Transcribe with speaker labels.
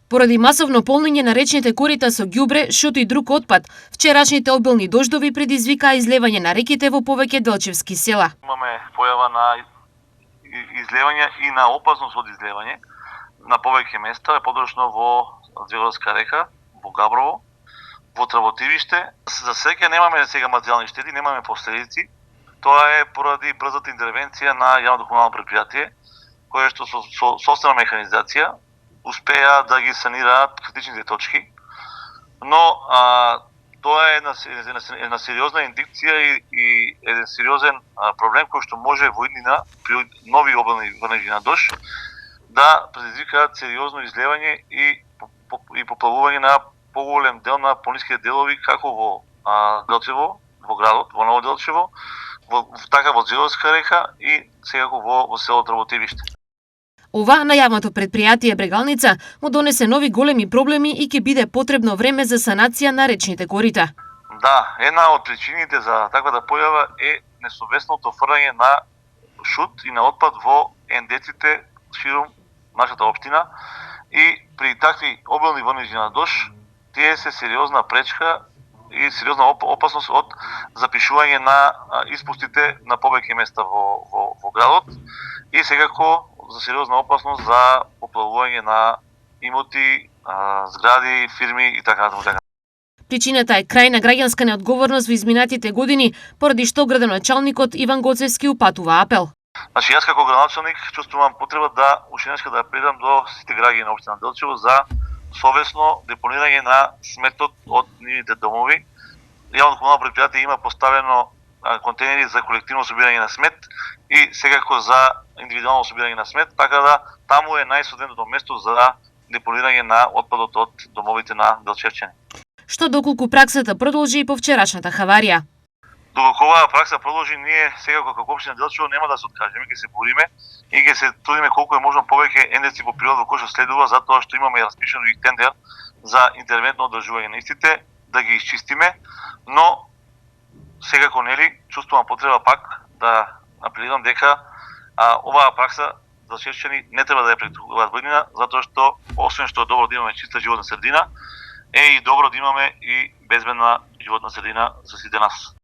Speaker 1: Поради масовно полнење на речните корита со ѓубре, шут и друг отпад, вчерашните обилни дождови предизвикаа излевање на реките во повеќе делчевски села.
Speaker 2: Имаме појава на излевање и на опасност од излевање на повеќе места, подошно во Звегорска река, во Габрово, во Тработивиште. За среќа немаме сега материјални штети, немаме последици. Тоа е поради брзата интервенција на јавното комунално предпријатие, кое што со собствена механизација успеа да ги санираат критичните точки, но тоа е една сериозна индикција и еден сериозен проблем кој што може во иднина при нови обилни врнежи на дожд да предизвикаат сериозно излевање и поплавување на поголем дел на пониските делови како во Делчево, во градот, во Ново Делчево, така во Звегорска река и секако во село Тработивиште.
Speaker 1: Ова на јавното предпријатие Брегалница му донесе нови големи проблеми и ќе биде потребно време за санација на речните корита.
Speaker 2: Да, една од причините за таквата појава е несовесното фрлање на шут и на отпад во ендеците широм нашата општина и при такви обилни врнежи на дожд тие се сериозна пречка и сериозна опасност од запишување на испустите на повеќе места во градот и секако за сериозна опасност за поплавување на имоти, згради, фирми и така натаму.
Speaker 1: Причината е крајна граѓанска неодговорност во изминатите години, поради што градоначалникот Иван Гоцевски упатува апел.
Speaker 2: Значи, јас како градоначалник чувствувам потреба да ушенешка да апелирам до сите граѓани на општина Делчево за совесно депонирање на сметот од нивните домови. Јавното комунално предпријатие има поставено контейнери за колективно собирање на смет и секако за индивидуално собирање на смет, така да таму е најсоденото место за депонирање на отпадот од домовите на делчевчани.
Speaker 1: Што доколку праксата продолжи и по вчерашната хаварија?
Speaker 2: Доколку оваа пракса продолжи, ние секако како општина Делчево нема да се откажеме, ќе се бориме и ќе се трудиме колку е можно повеќе ендеци по природо кои што следува, затоа што имаме распишан и тендер за интервентно одржување на истите, да ги изчистиме, но секако нели чувствувам потреба пак да апелирам дека оваа пракса за делчевчани не треба да ја практикуваат во иднина, затоа што освен што е добро да имаме чиста животна средина, е и добро да имаме и безбедна животна средина за сите нас.